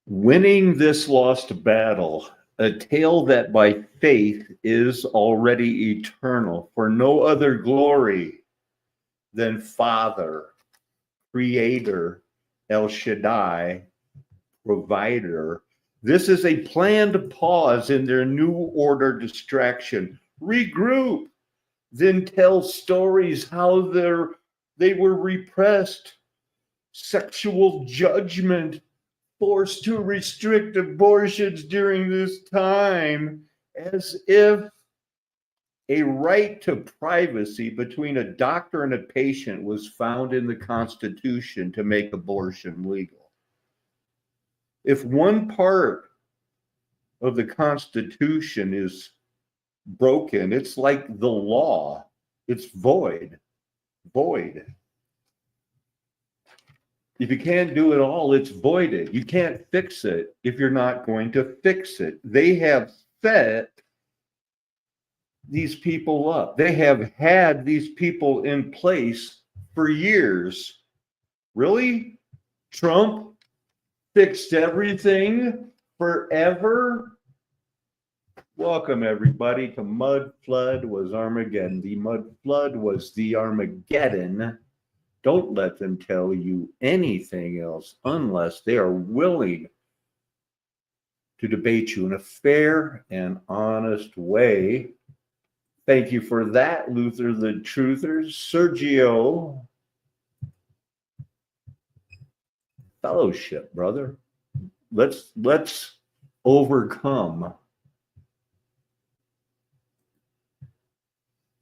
Winning this lost battle, a tale that by faith is already eternal, for no other glory than Father, Creator, El Shaddai, Provider. This is a planned pause in their new order distraction. Regroup, then tell stories how they were repressed, sexual judgment, forced to restrict abortions during this time, as if a right to privacy between a doctor and a patient was found in the Constitution to make abortion legal. If one part of the Constitution is broken, it's like the law, it's void. If you can't do it all, it's voided. You can't fix it if you're not going to fix it. They have set these people up. They have had these people in place for years. Really? Trump fixed everything forever? Welcome, everybody, to Mud Flood Was Armageddon. The Mud Flood was the Armageddon. Don't let them tell you anything else unless they are willing to debate you in a fair and honest way. Thank you for that, Luther the Truther. Sergio, fellowship, brother. Let's overcome.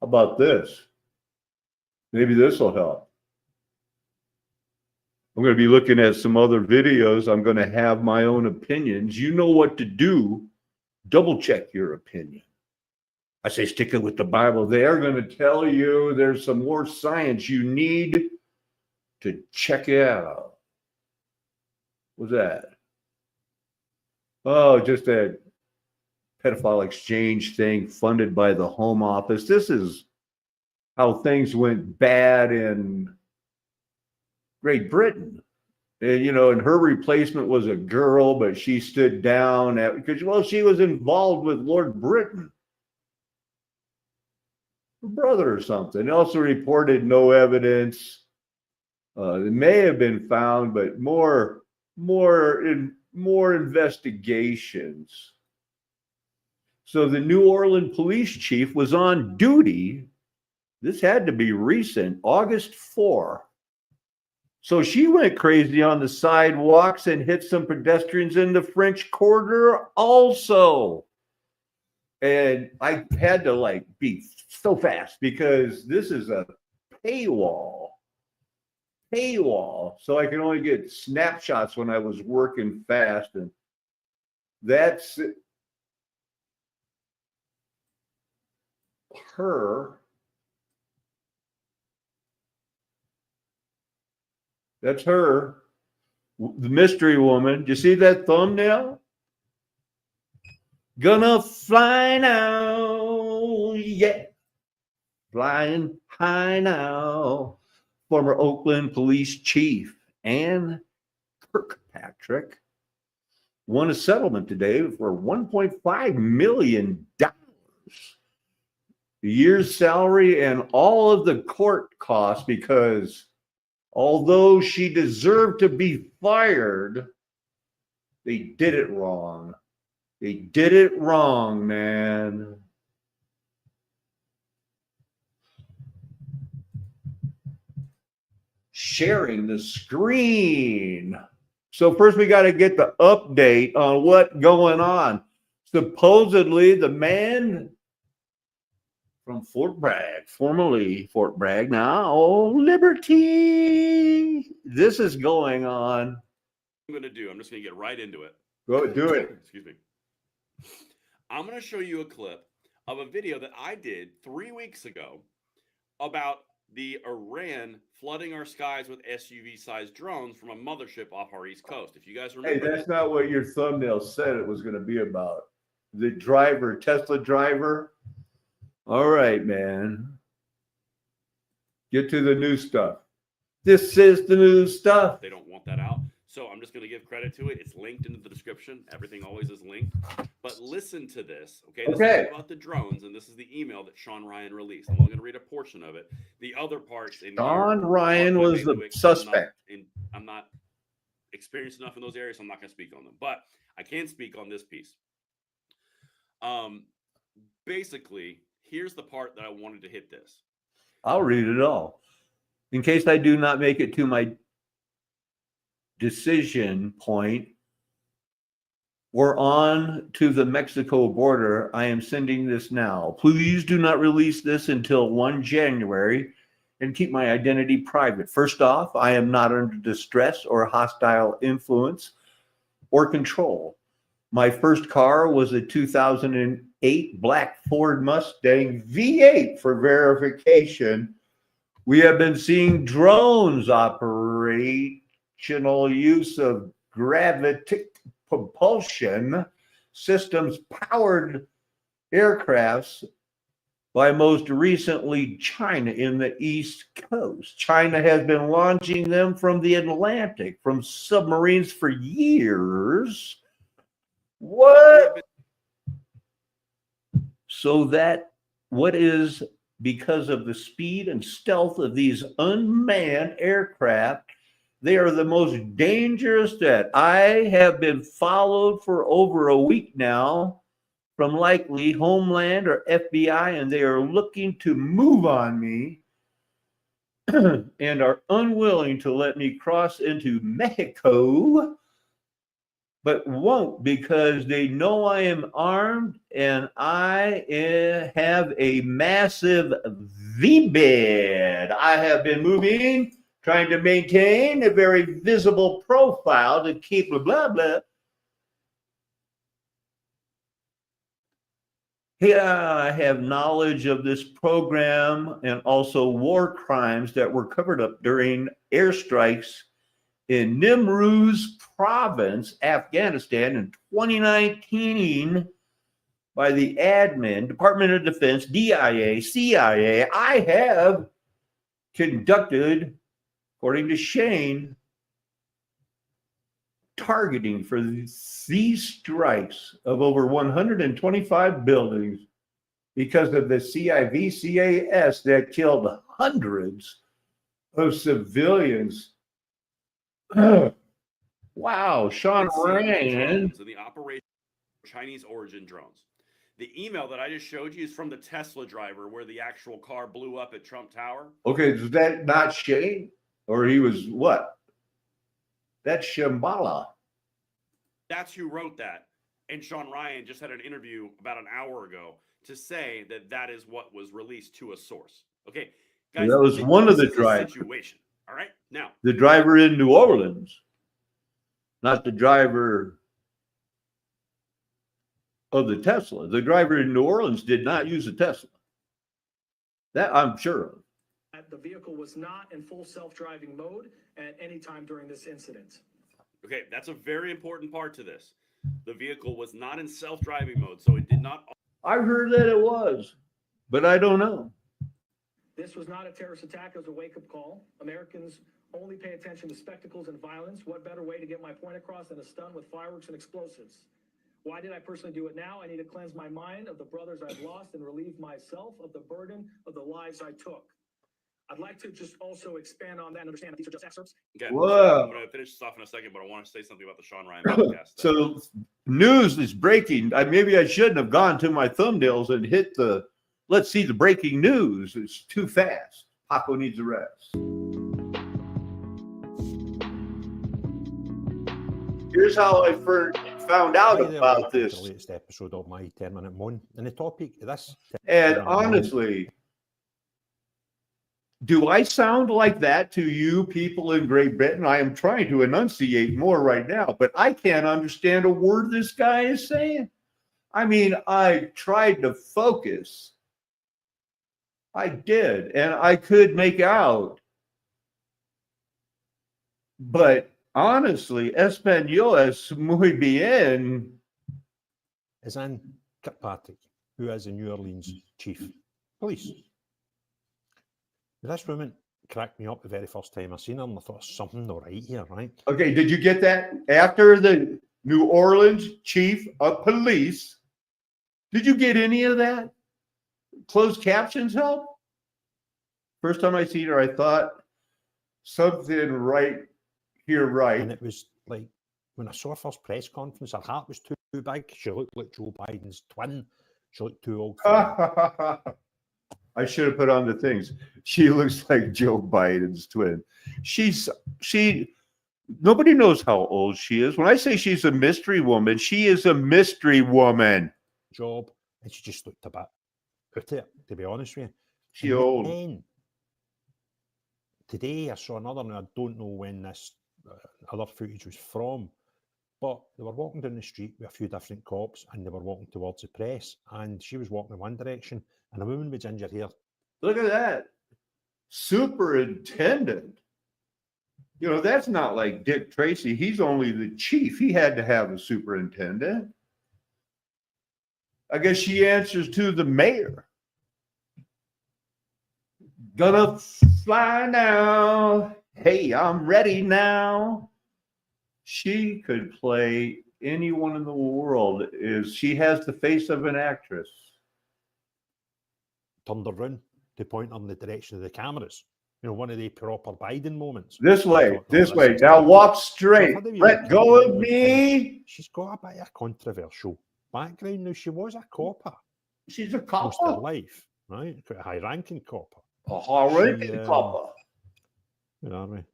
How about this? Maybe this will help. I'm going to be looking at some other videos. I'm going to have my own opinions. You know what to do. Double check your opinion. I say stick it with the Bible. They're going to tell you there's some more science. You need to check it out. What's that? Oh, just that pedophile exchange thing funded by the Home Office. This is how things went bad in Great Britain. And, and her replacement was a girl, but she stood down because, well, she was involved with Lord Britain, her brother or something. Also reported no evidence. It may have been found, but more investigations. So the New Orleans police chief was on duty. This had to be recent, August 4. So she went crazy on the sidewalks and hit some pedestrians in the French Quarter also. And I had to be so fast because this is a paywall. So I can only get snapshots when I was working fast. And that's her. That's her, the mystery woman. Do you see that thumbnail? Gonna fly now, yeah. Flying high now. Former Oakland police chief Ann Kirkpatrick won a settlement today for $1.5 million. The year's salary and all of the court costs, because although she deserved to be fired, they did it wrong. They did it wrong, man. Sharing the screen. So first we got to get the update on what's going on. Supposedly the man from Fort Bragg, formerly Fort Bragg, now Liberty. This is going on. I'm just going to get right into it. Go do it. Excuse me. I'm going to show you a clip of a video that I did 3 weeks ago about the Iran flooding our skies with SUV-sized drones from a mothership off our East Coast. If you guys remember. Hey, that's not what your thumbnail said it was going to be about. The driver, Tesla driver. All right, man. Get to the new stuff. This is the new stuff. They don't want that out. So I'm just going to give credit to it. It's linked into the description. Everything always is linked. But listen to this, okay? This is about the drones, and this is the email that Sean Ryan released. I'm only going to read a portion of it. The other parts in Sean here Ryan are was the bailiwick, suspect. I'm not experienced enough in those areas, so I'm not going to speak on them. But I can speak on this piece. Basically, here's the part that I wanted to hit this. I'll read it all. In case I do not make it to my decision point, we're on to the Mexico border. I am sending this now. Please do not release this until 1 January and keep my identity private. First off, I am not under distress or hostile influence or control. My first car was a 2008 black Ford Mustang V8 for verification. We have been seeing drones operational use of gravity propulsion systems powered aircrafts by most recently China in the East Coast. China has been launching them from the Atlantic, from submarines for years. What? So that what is because of the speed and stealth of these unmanned aircraft, they are the most dangerous that I have been followed for over a week now from likely Homeland or FBI, and they are looking to move on me and are unwilling to let me cross into Mexico, but won't because they know I am armed and I have a massive V-bed. I have been moving, trying to maintain a very visible profile to keep blah, blah, blah. Here I have knowledge of this program and also war crimes that were covered up during airstrikes in Nimruz province, Afghanistan in 2019 by the admin, Department of Defense, DIA, CIA. I have conducted, according to Shane, targeting for these strikes of over 125 buildings because of the CIVCAS that killed hundreds of civilians. Wow, Sean Ryan. The operation Chinese origin drones. The email that I just showed you is from the Tesla driver where the actual car blew up at Trump Tower. Okay, is that not Shane? Or he was what? That's Shambhala. That's who wrote that. And Sean Ryan just had an interview about an hour ago to say that that is what was released to a source. Okay, guys, that was one of the drivers. Situation. All right, now the driver in New Orleans, not the driver of the Tesla. The driver in New Orleans did not use a Tesla. That I'm sure of. The vehicle was not in full self-driving mode at any time during this incident. Okay, that's a very important part to this. The vehicle was not in self-driving mode, so it did not. I heard that it was, but I don't know. This was not a terrorist attack. It was a wake-up call. Americans only pay attention to spectacles and violence. What better way to get my point across than a stun with fireworks and explosives? Why did I personally do it now? I need to cleanse my mind of the brothers I've lost and relieve myself of the burden of the lives I took. I'd like to just also expand on that and understand that these are just excerpts. Okay, Whoa. I'm going to finish this off in a second, but I want to say something about the Sean Ryan podcast. So news is breaking. Maybe I shouldn't have gone to my thumbnails and hit the, let's see the breaking news. It's too fast. Paco needs a rest. Here's how I found out about this. The latest episode of my 10-minute moan. And the topic of this. And honestly, do I sound like that to you people in Great Britain? I am trying to enunciate more right now, but I can't understand a word this guy is saying. I mean, I tried to focus. I did, and I could make out. But honestly, Espanol es muy bien. Is Ann Kirkpatrick, who is the New Orleans chief police. This woman, cracked me up the very first time I seen her, and I thought something not right here, right? Okay, did you get that? After the New Orleans chief of police, did you get any of that? Closed captions help? First time I seen her, I thought something right here, right. And it was like, when I saw her first press conference, her hat was too big. She looked like Joe Biden's twin. She looked too old for that. I should have put on the things. She looks like Joe Biden's twin. Nobody knows how old she is. When I say she's a mystery woman, she is a mystery woman. Job, and she just looked a bit out of it, to be honest with you. She And old. then, today I saw another, and I don't know when this other footage was from, but they were walking down the street with a few different cops, and they were walking towards the press, and she was walking in one direction, and a woman with ginger hair. Look at that. Superintendent. You know, that's not like Dick Tracy. He's only the chief. He had to have a superintendent. I guess she answers to the mayor. Gonna fly now. Hey, I'm ready now. She could play anyone in the world. She has the face of an actress. Turned around to point her in the direction of the cameras. You know, one of the proper Biden moments. This way, No, this way. that's- Now walk straight. So if I Let go of me. She's got a bit of a controversial background now. She was a copper She's a most of her copper. life, right? Quite a high-ranking copper. A high-ranking She, copper. Where are we?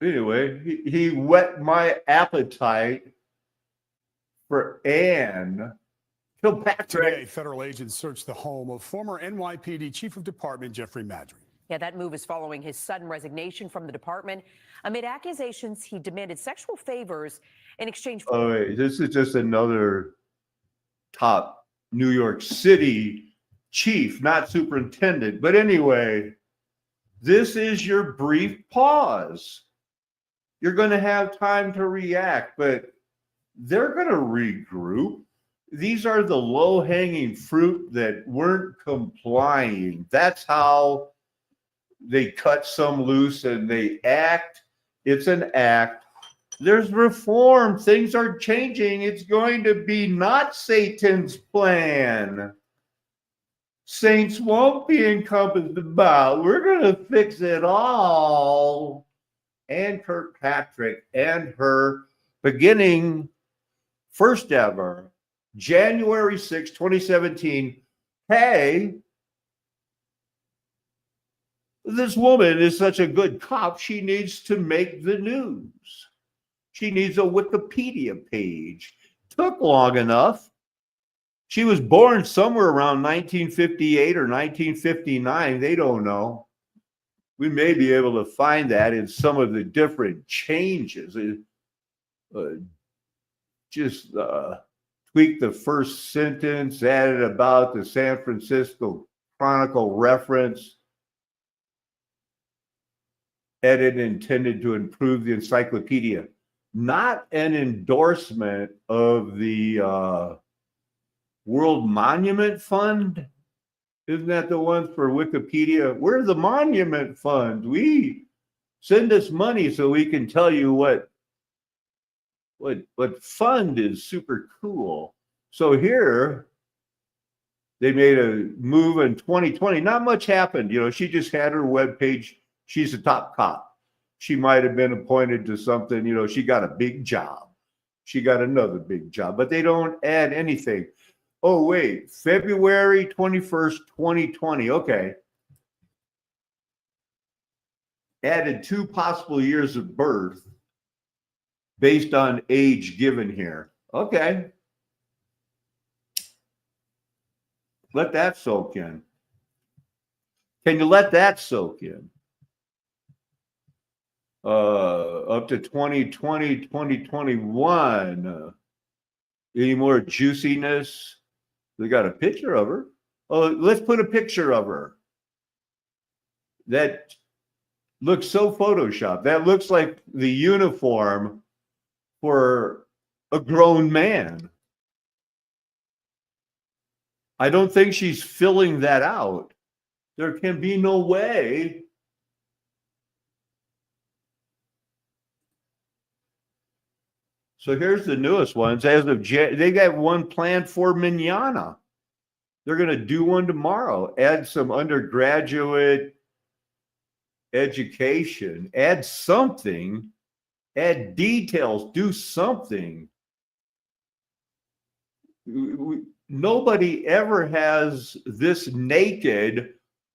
Anyway, he whet my appetite for Anne Kilpatrick. Today, federal agents searched the home of former NYPD Chief of Department Jeffrey Madry. Yeah, that move is following his sudden resignation from the department amid accusations he demanded sexual favors in exchange for. Oh, wait, this is just another top New York City chief, not superintendent. But anyway, this is your brief pause. You're going to have time to react, but they're going to regroup. These are the low-hanging fruit that weren't complying. That's how they cut some loose and they act. It's an act. There's reform. Things are changing. It's going to be not Satan's plan. Saints won't be encompassed about. We're going to fix it all. And Kirkpatrick and her beginning first ever January 6, 2017. Hey, this woman is such a good cop. She needs to make the news. She needs a Wikipedia page. Took long enough. She was born somewhere around 1958 or 1959. They don't know. We may be able to find that in some of the different changes. Just tweak the first sentence, added about the San Francisco Chronicle reference, edit intended to improve the encyclopedia. Not an endorsement of the World Monument Fund. Isn't that the one for Wikipedia? We're the Monument Fund. We send us money so we can tell you what fund is super cool. So here they made a move in 2020. Not much happened. You know, she just had her webpage. She's a top cop. She might have been appointed to something. You know, she got a big job. She got another big job, but they don't add anything. Oh, wait, February 21st, 2020. Okay. Added 2 possible years of birth based on age given here. Okay. Let that soak in. Can you let that soak in? Up to 2020, 2021. Any more juiciness? They got a picture of her. Oh, let's put a picture of her. That looks so Photoshopped. That looks like the uniform for a grown man. I don't think she's filling that out. There can be no way. So here's the newest ones. As of they got one planned for Manana. They're going to do one tomorrow. Add some undergraduate education. Add something. Add details. Do something. Nobody ever has this naked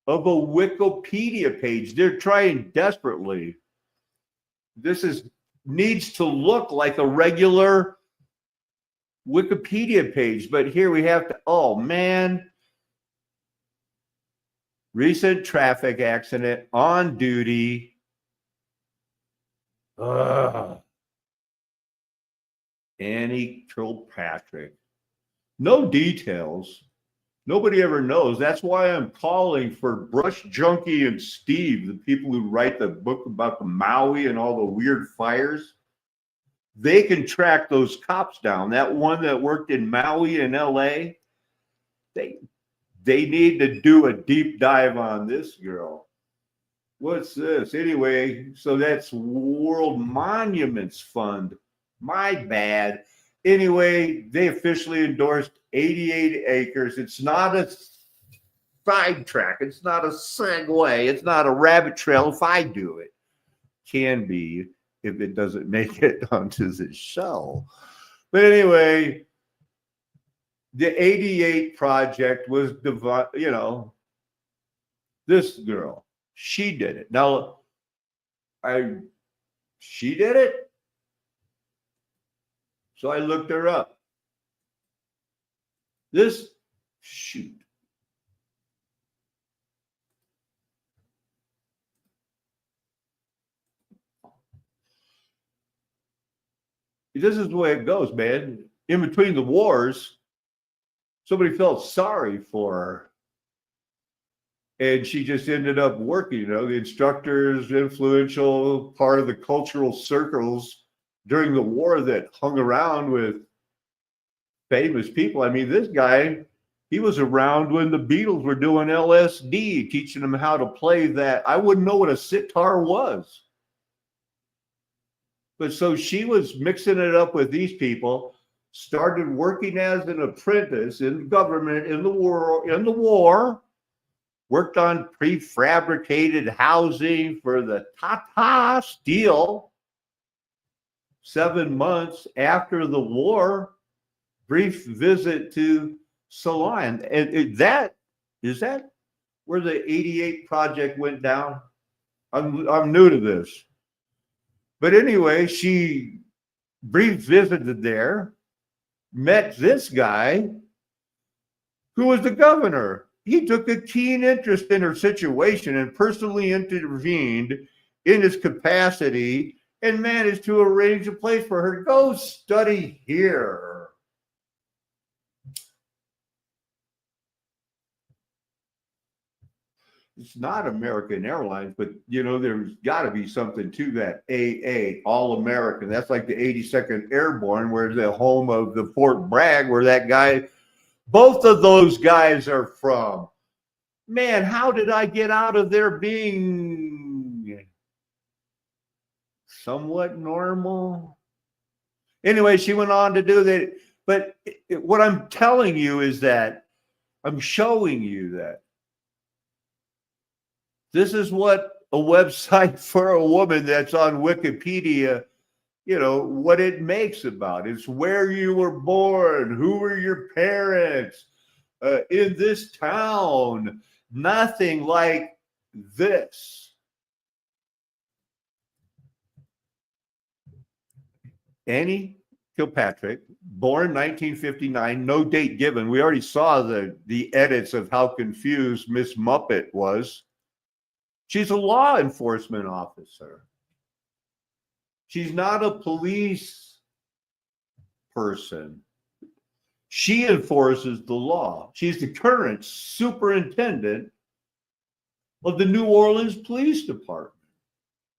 of a Wikipedia page. They're trying desperately. This needs to look like a regular Wikipedia page, but here we have to, oh man. Recent traffic accident, on duty. Annie Kilpatrick. No details. Nobody ever knows. That's why I'm calling for Brush Junky and Steve, the people who write the book about the Maui and all the weird fires. They can track those cops down. That one that worked in Maui in LA, they need to do a deep dive on this girl. What's this? Anyway, so that's World Monuments Fund. My bad. Anyway, they officially endorsed 88 acres. It's not a sidetrack. It's not a segue. It's not a rabbit trail if I do it. Can be if it doesn't make it onto the show. But anyway, the 88 project was, this girl, she did it. Now, she did it. So I looked her up. This is the way it goes, man. In between the wars, somebody felt sorry for her. And she just ended up working, the instructors, influential part of the cultural circles during the war that hung around with famous people. I mean, this guy, he was around when the Beatles were doing LSD, teaching them how to play that. I wouldn't know what a sitar was. But so she was mixing it up with these people, started working as an apprentice in government in the war, worked on prefabricated housing for the Tata Steel. 7 months after the war, brief visit to Ceylon. And is that where the 88 project went down? I'm new to this. But anyway, she brief visited there, met this guy who was the governor. He took a keen interest in her situation and personally intervened in his capacity and managed to arrange a place for her to go study here. It's not American Airlines, but there's got to be something to that. AA, All American. That's like the 82nd Airborne, where the home of the Fort Bragg, where that guy, both of those guys are from. Man, how did I get out of there being somewhat normal? Anyway, she went on to do that. But what I'm telling you is that I'm showing you that this is what a website for a woman that's on Wikipedia, what it makes about. It's where you were born, who were your parents, in this town. Nothing like this. Annie Kilpatrick, born 1959, no date given. We already saw the edits of how confused Miss Muppet was. She's a law enforcement officer. She's not a police person. She enforces the law. She's the current superintendent of the New Orleans Police Department.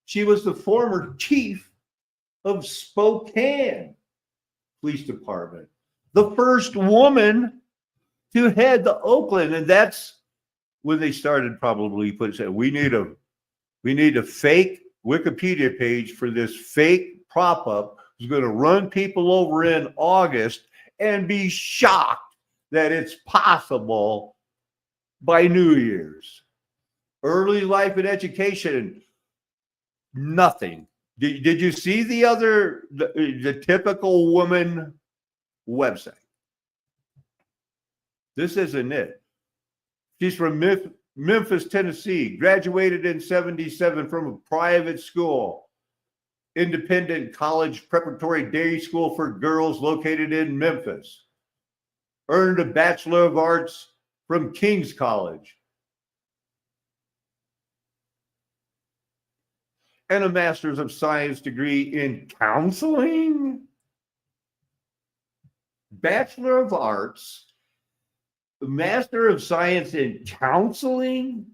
She was the former chief of Spokane Police Department, the first woman to head the Oakland, and that's when they started probably saying, we need a fake Wikipedia page for this fake prop up who's going to run people over in August and be shocked that it's possible by New Year's. Early life and education, nothing. Did you see the typical woman website? This isn't it. She's from Memphis, Tennessee, graduated in 77 from a private school, independent college preparatory day school for girls located in Memphis. Earned a Bachelor of Arts from King's College and a Master's of Science degree in counseling. Bachelor of Arts, Master of Science in counseling.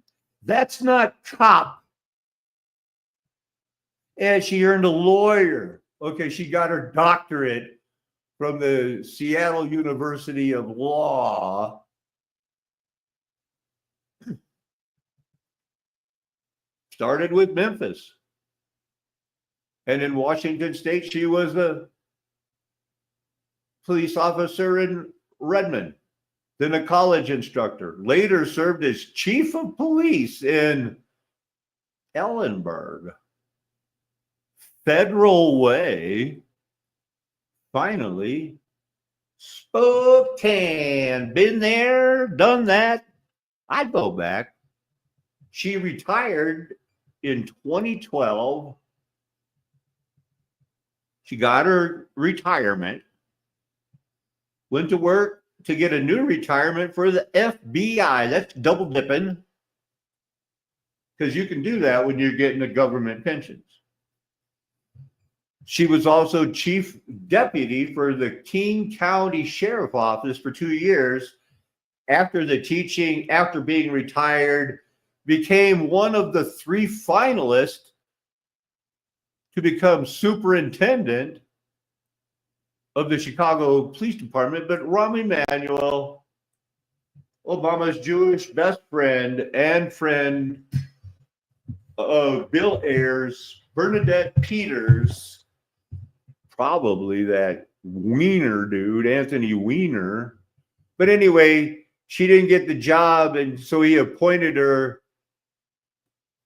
That's not cop. And she earned a lawyer. Okay, she got her doctorate from the Seattle University of Law. Started with Memphis. And in Washington State, she was a police officer in Redmond, then a college instructor. Later served as chief of police in Ellenburg. Federal Way. Finally, Spokane. Been there, done that. I'd go back. She retired in 2012. She got her retirement, went to work to get a new retirement for the FBI. That's double dipping, because you can do that when you're getting the government pensions. She was also chief deputy for the King County Sheriff Office for 2 years. After being retired, became one of the 3 finalists to become superintendent of the Chicago Police Department. But Rahm Emanuel, Obama's Jewish best friend and friend of Bill Ayers, Bernadette Peters, probably that Weiner dude, Anthony Weiner. But anyway, she didn't get the job, and so he appointed her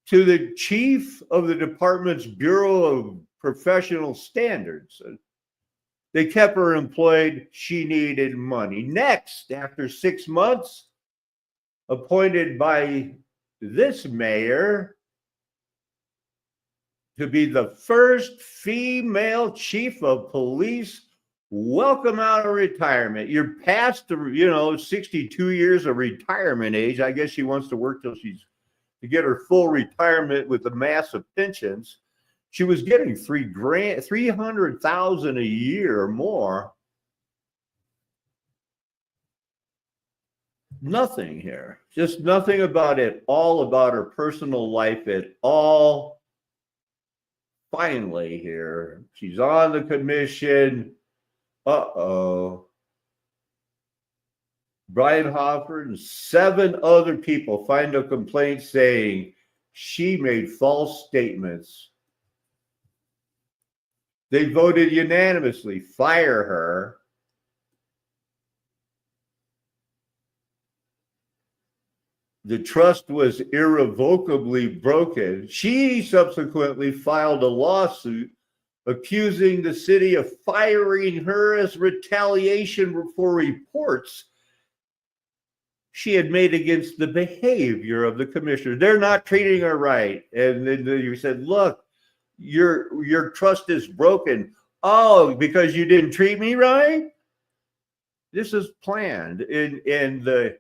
to the chief of the department's Bureau of Professional Standards. They kept her employed. She needed money. Next, after 6 months, appointed by this mayor to be the first female chief of police. Welcome out of retirement. You're past the 62 years of retirement age. I guess she wants to work till she's to get her full retirement with the massive pensions. She was getting $300,000 a year or more. Nothing here. Just nothing about it. All about her personal life at all. Finally here, she's on the commission. Brian Hoffer and 7 other people filed a complaint saying she made false statements. They voted unanimously, fire her. The trust was irrevocably broken. She subsequently filed a lawsuit accusing the city of firing her as retaliation for reports she had made against the behavior of the commissioner. They're not treating her right. And then you said, look, your trust is broken. Oh, because you didn't treat me right? This is planned. And the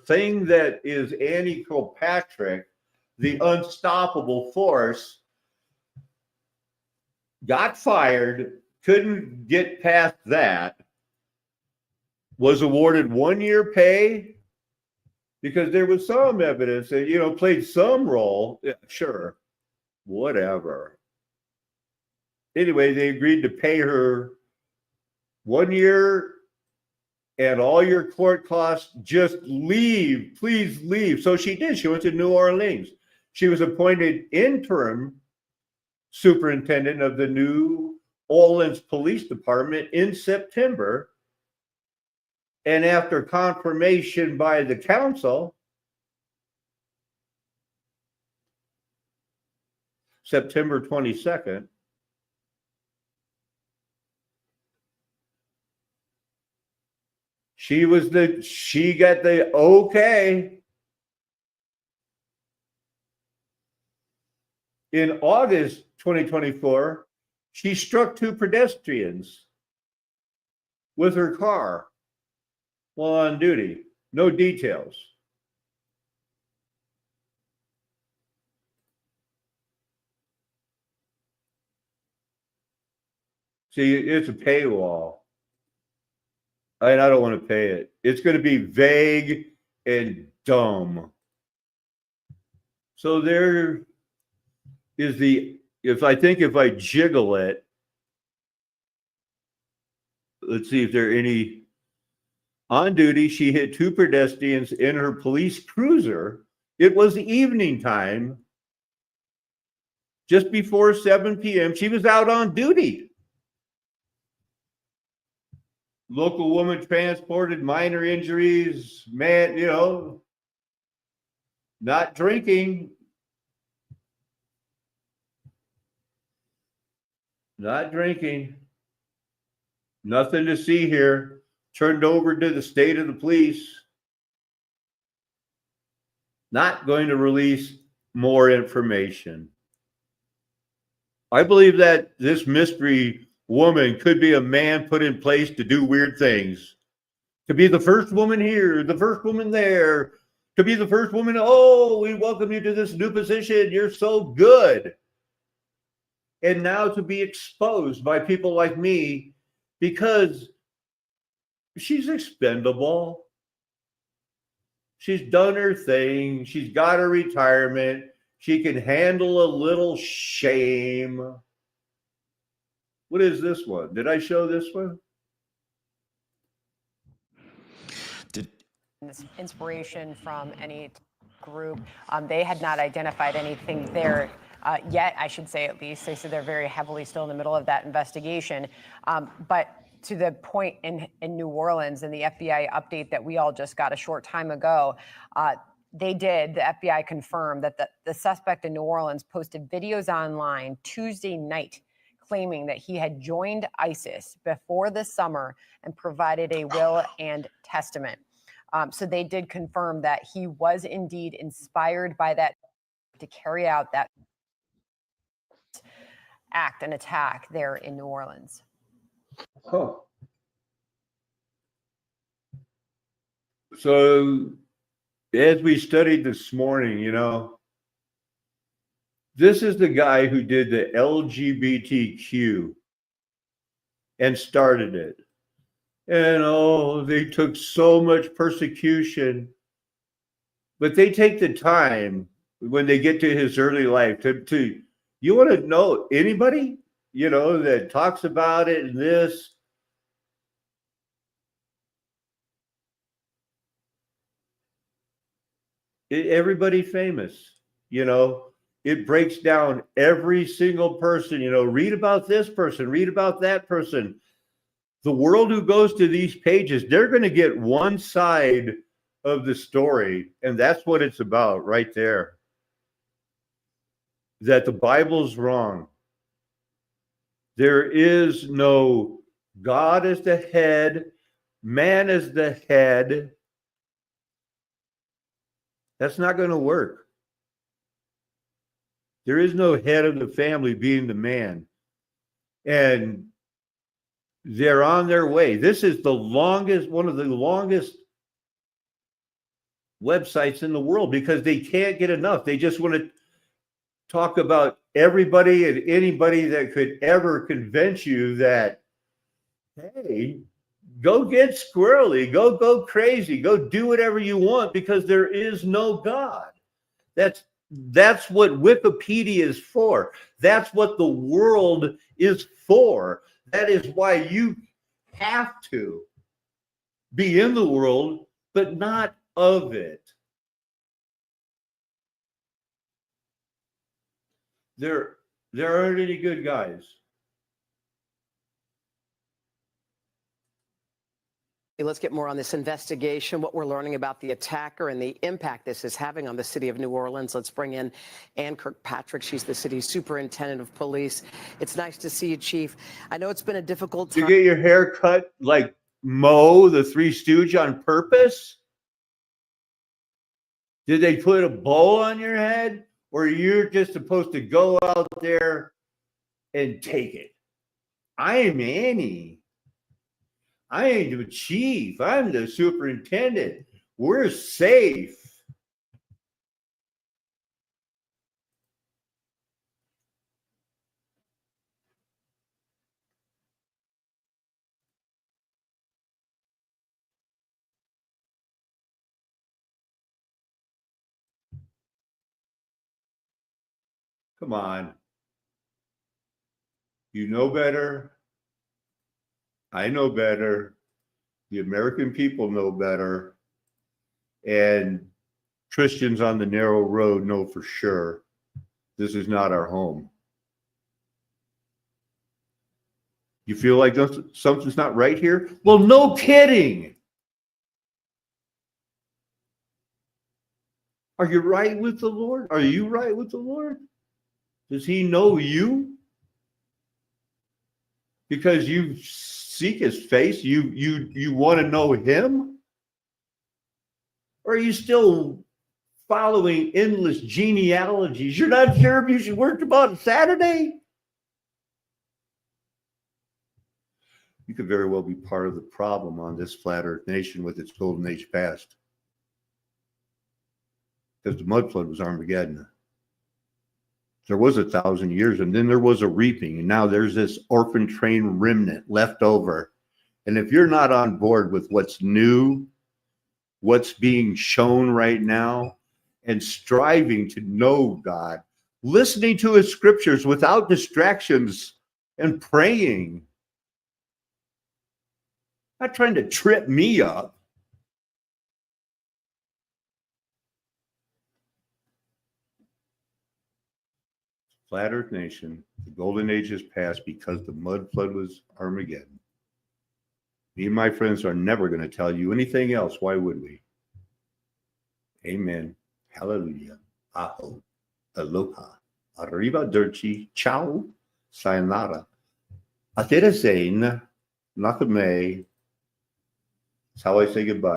thing that is Annie Kilpatrick, the unstoppable force, got fired, couldn't get past that, was awarded 1 year pay because there was some evidence that, played some role. Yeah, sure, whatever. Anyway, they agreed to pay her 1 year and all your court costs, just leave, please leave. So she did. She went to New Orleans. She was appointed interim superintendent of the New Orleans Police Department in September. And after confirmation by the council, September 22nd, she got the okay. In August 2024, she struck 2 pedestrians with her car while on duty. No details. See, it's a paywall. And I don't want to pay it. It's going to be vague and dumb. So there is if I jiggle it, let's see if there are any. On duty, she hit 2 pedestrians in her police cruiser. It was evening time, just before 7 p.m. She was out on duty. Local woman transported, minor injuries, man, not drinking. Not drinking. Nothing to see here. Turned over to the state of the police. Not going to release more information. I believe that this mystery woman could be a man put in place to do weird things. To be the first woman here, the first woman there, to be the first woman, oh, we welcome you to this new position. You're so good. And now to be exposed by people like me because she's expendable. She's done her thing. She's got her retirement. She can handle a little shame. What is this one? Did I show this one? This inspiration from any group. They had not identified anything there yet, I should say, at least. They said they're very heavily still in the middle of that investigation. But to the point in New Orleans and the FBI update that we all just got a short time ago, the FBI confirmed that the suspect in New Orleans posted videos online Tuesday night claiming that he had joined ISIS before the summer and provided a will and testament. So they did confirm that he was indeed inspired by that to carry out that act and attack there in New Orleans. Huh. So as we studied this morning, this is the guy who did the LGBTQ and started it. And they took so much persecution, but they take the time when they get to his early life to you want to know anybody, that talks about it and this. Everybody famous, it breaks down every single person, read about this person, read about that person. The world who goes to these pages, they're going to get one side of the story. And that's what it's about right there. That the Bible's wrong. There is no God as the head, man as the head. That's not going to work. There is no head of the family being the man. And they're on their way. This is one of the longest websites in the world because they can't get enough. They just want to talk about everybody and anybody that could ever convince you that, hey, go get squirrely, go crazy, go do whatever you want because there is no God. That's what Wikipedia is for. That's what the world is for. That is why you have to be in the world, but not of it. There aren't any good guys. Let's get more on this investigation, what we're learning about the attacker and the impact this is having on the city of New Orleans. Let's bring in Ann Kirkpatrick. She's the city's superintendent of police. It's nice to see you, Chief. I know it's been a difficult time. You get your hair cut like Mo, the Three Stooge, on purpose? Did they put a bowl on your head? Or you're just supposed to go out there and take it? I am Annie. I ain't the chief. I'm the superintendent. We're safe. Come on. You know better. I know better. The American people know better. And Christians on the narrow road know for sure this is not our home. You feel like something's not right here? Well, no kidding. Are you right with the Lord? Are you right with the Lord? Does he know you? Because you seek his face, you want to know him? Or are you still following endless genealogies? You're not sure if you should worship on Saturday? You could very well be part of the problem on this flat earth nation with its golden age past. Because the mud flood was Armageddon. There was 1,000 years, and then there was a reaping, and now there's this orphan train remnant left over. And if you're not on board with what's new, what's being shown right now, and striving to know God, listening to his scriptures without distractions, and praying, not trying to trip me up. Flat Earth Nation, the golden age has passed because the mud flood was Armageddon. Me and my friends are never going to tell you anything else. Why would we? Amen. Hallelujah. Aho. Aloha. Arrivederci. Ciao. Sayonara. Aterazain. Nakame. That's how I say goodbye.